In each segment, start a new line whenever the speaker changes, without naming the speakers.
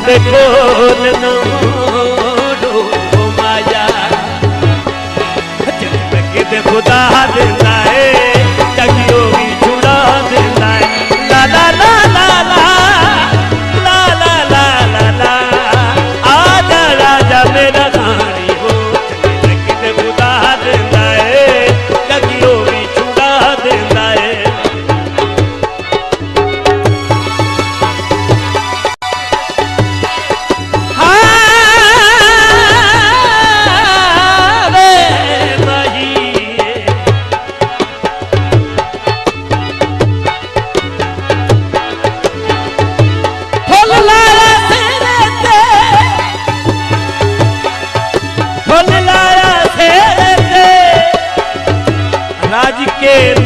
कोल neuro माया जग दे खुदा दिंदा है जगियो भी छुड़ा दिंदा है ला ला ला ला ला ला ला ला ला आजा राजा मेरा रानी हो जग दे खुदा दिंदा है जगियो भी छुड़ा दिंदा है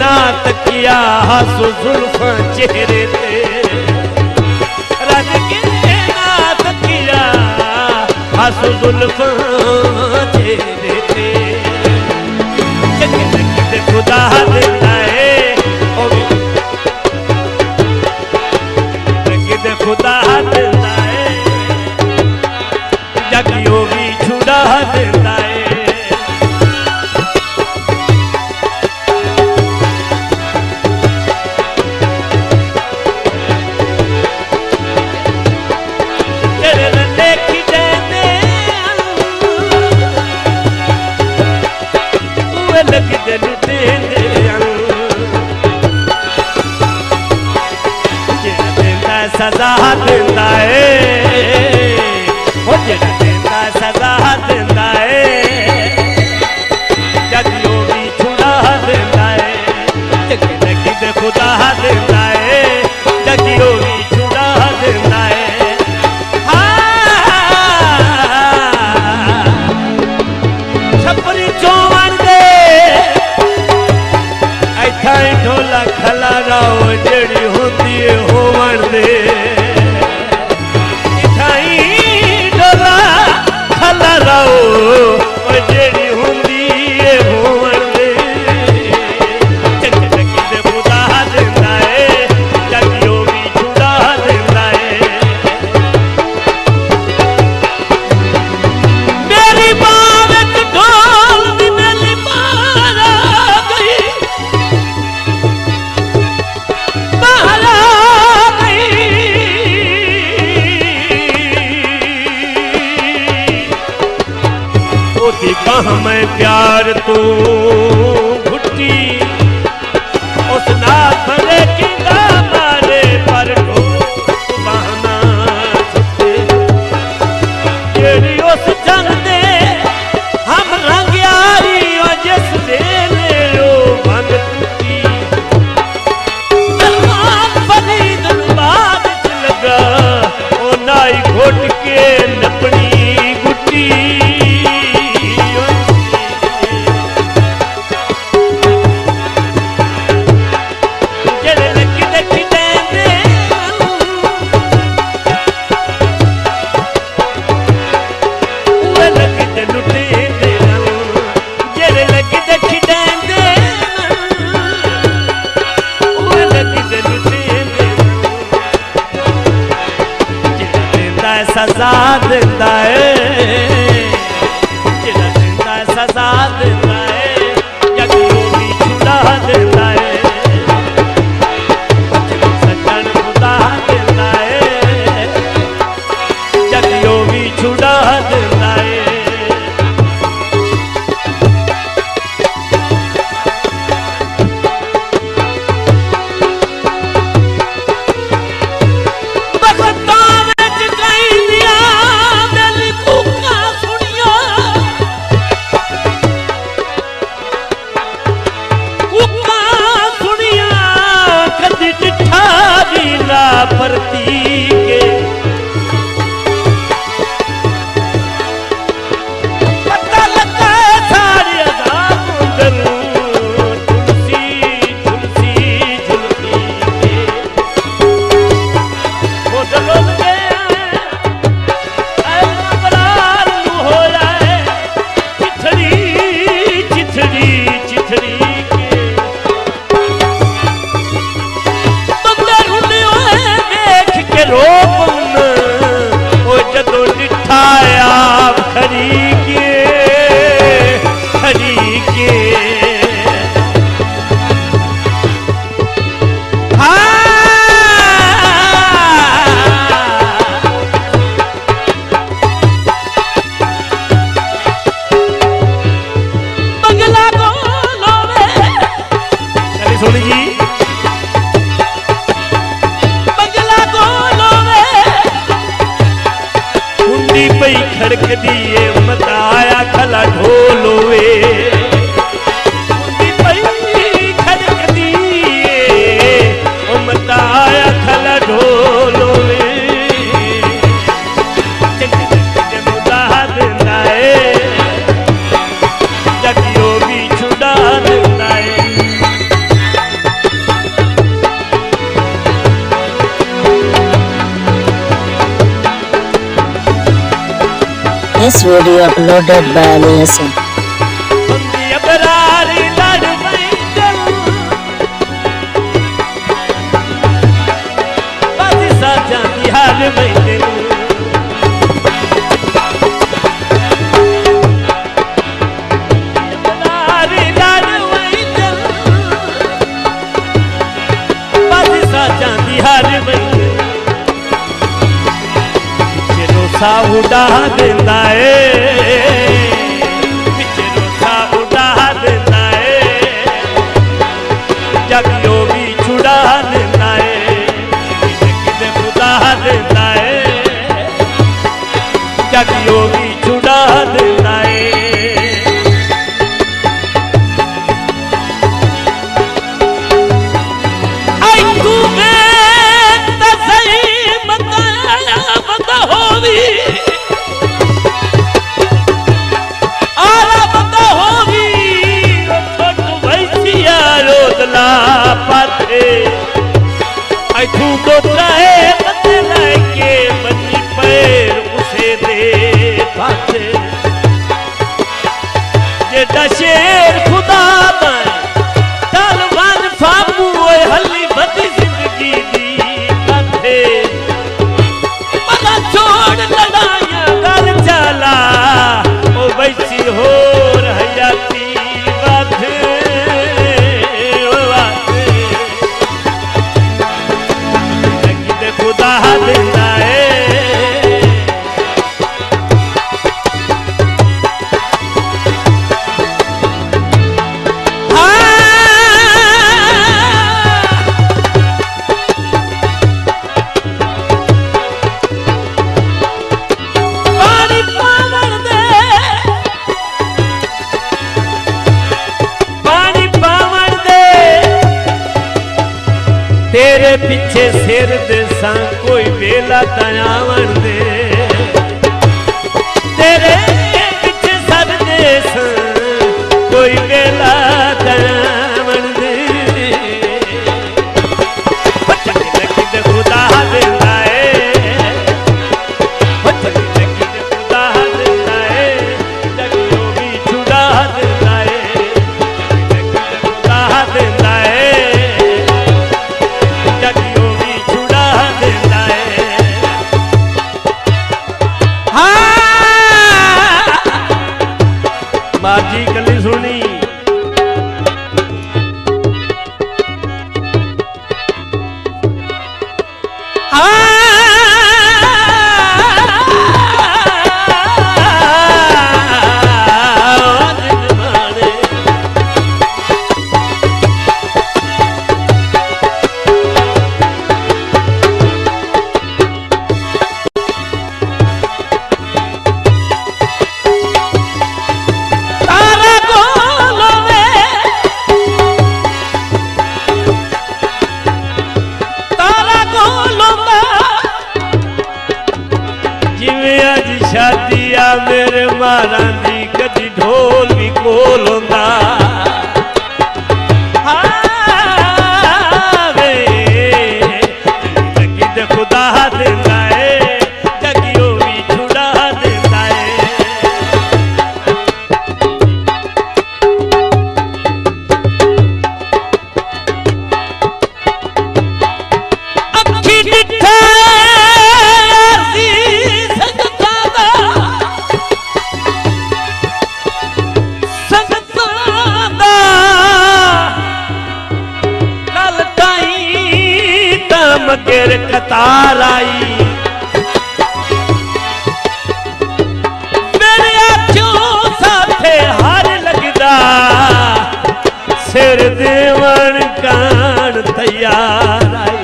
नात किया हंसो जुल्फा चेहरे ते राज के नात किया हंसो जुल्फा चेहरे ते जग दे खुदा दिंदा है जग दे खुदा दिंदा है जगियो भी छुड़ा दिंदा है सजा दिंदा है वो जेड़ा देंदा सजा दिंदा है जगियो भी छुड़ा दिंदा है जग दे खुदा दिंदा है जगियो भी छुड़ा दिंदा है छपरी चौवन दे ऐथा ढोला खला राओ जेड़ी होंदी है होवन दे जेड़ी हुंदी है होवन दे जग दे खुदा दिंदा है जगियो भी छुड़ा दिंदा है मेरी बाँ विच ढोल दी मेली मारा गई मैं प्यार तू घुट्टी उस नाथ भरे की मारे पर बहाना छुट्टे जेड़ी उस जंग दे हम रंग यारी और जिस देने रो बंद टूटी सलमान फरीद बाद लगा ओ नाई घोट के नपनी गुट्टी मताया खला ढोलोवे खड़कदी मताया खला ढोलोवे मुदा देंदा है जगियो भी छुड़ा देंदा है।
This video uploaded by Ali Hassan.
सा उड़ा देंदा है पिछरो सा उड़ा देंदा है जगियो भी छुड़ा देंदा है किते खुदा देंदा है जगियो भी छुड़ा देंदा है। आई तू मैं तसई बताया बता होवी पाथे आई तू बोत्राए बदला के बनी पैर उसे दे पाथे जे दशेर खुदा मैं चल वन फामू ओए हली बदी जिंदगी दी पाथे पता छोड़ लड़ाइया गल चला ओ बैसी हो रहयाती बाथे खुदा देंदा है पानी पावन दे पानी पावन दे तेरे पीछे सिर दे कोई बेला तयावन दे तेरे पीछे सर दे कोई बेला तयावन दे खुदा देंदा है खुदा देंदा है जगियो भी छुड़ा देंदा है खुदा देंदा है जगियो भी छुड़ा देंदा है। बाजी कली सुनी शादिया मेरे मारा दी कदी ढोल भी कोल होंदा लगी खुदा देंदा है जगियो भी छुड़ा देंदा है। अखी डिठा मगर कतार आई मेरे आँखों साथे हार लगदा सिर देवन कान तैयार आई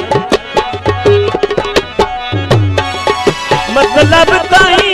मतलब ताई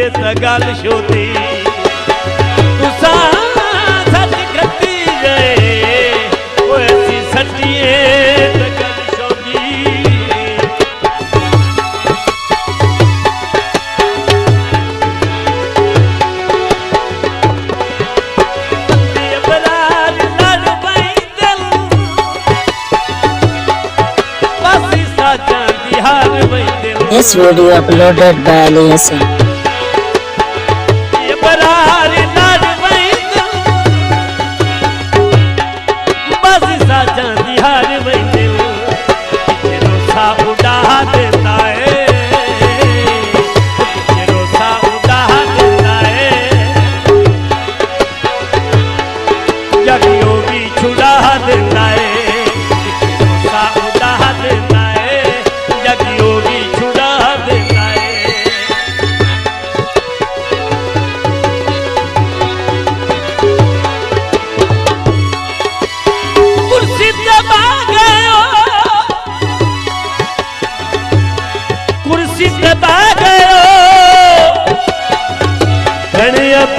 सच्चिए त गल छोटी तुसा सच खती गए वो ऐसी सच्चिए त गल छोटी
This video uploaded by Aliason.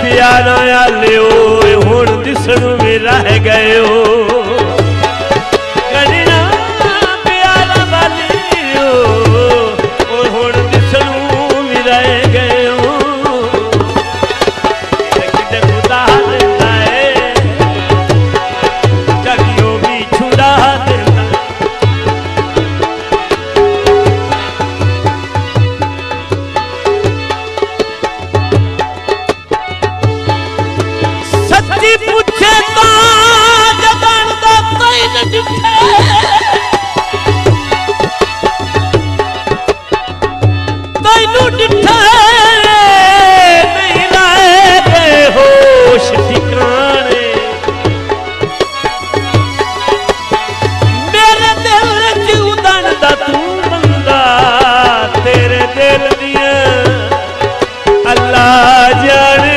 प्यारा लियो हुण दिसण में रह गयो कड़ना प्यारा वालियो और हुण दिसण में रह गयो खुदा देता है जगियो भी छुड़ा देता पूछे तो जगन दा तैन डिठे तैनू डिठे नहीं लाए गए होश ठिकाने मेरे दिल च उदन दा तू बंदा तेरे दिल दिया अल्लाह जाने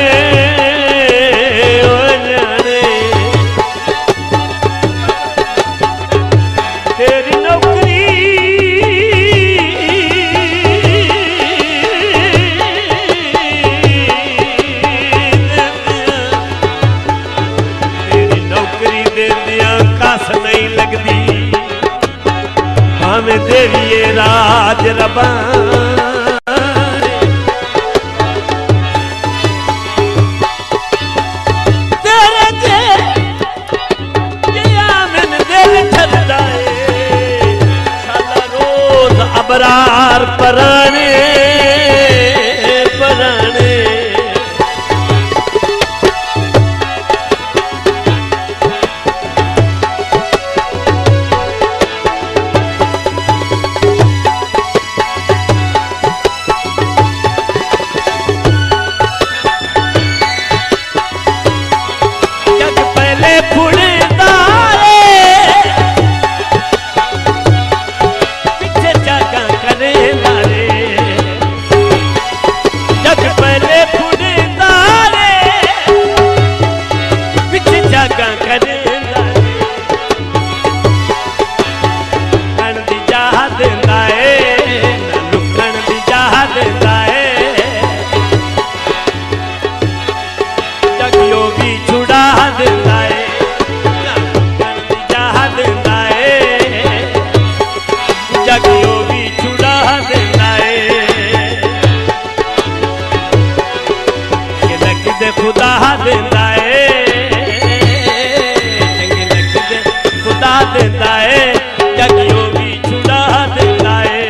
तेरी नौकरी दे दिया कस नहीं लगती हमें देविए राज रबा बरार पराने पराने जग पहले फुड़े खुदा देता है चंगे लगदे खुदा देता है जगियो भी छुड़ा देता है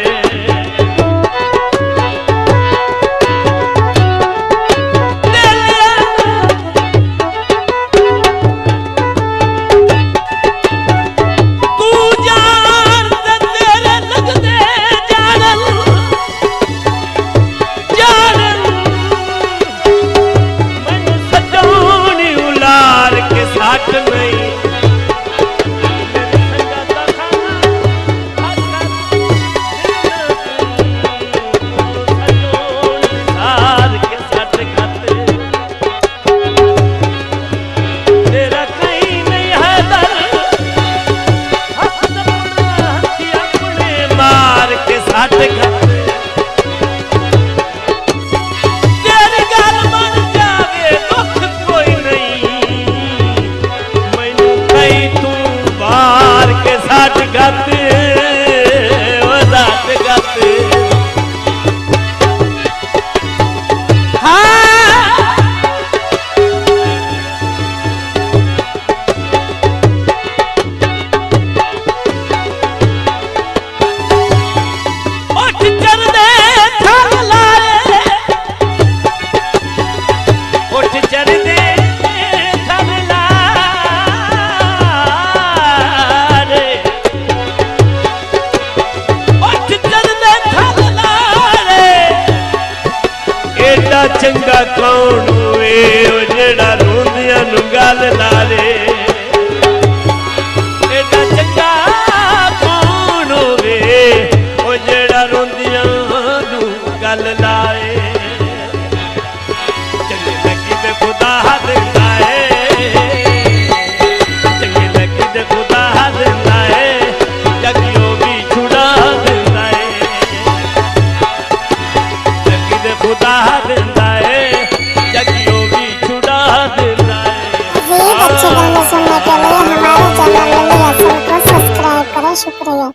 तू जान तेरे लगदे जानल जानल
शुक्रिया।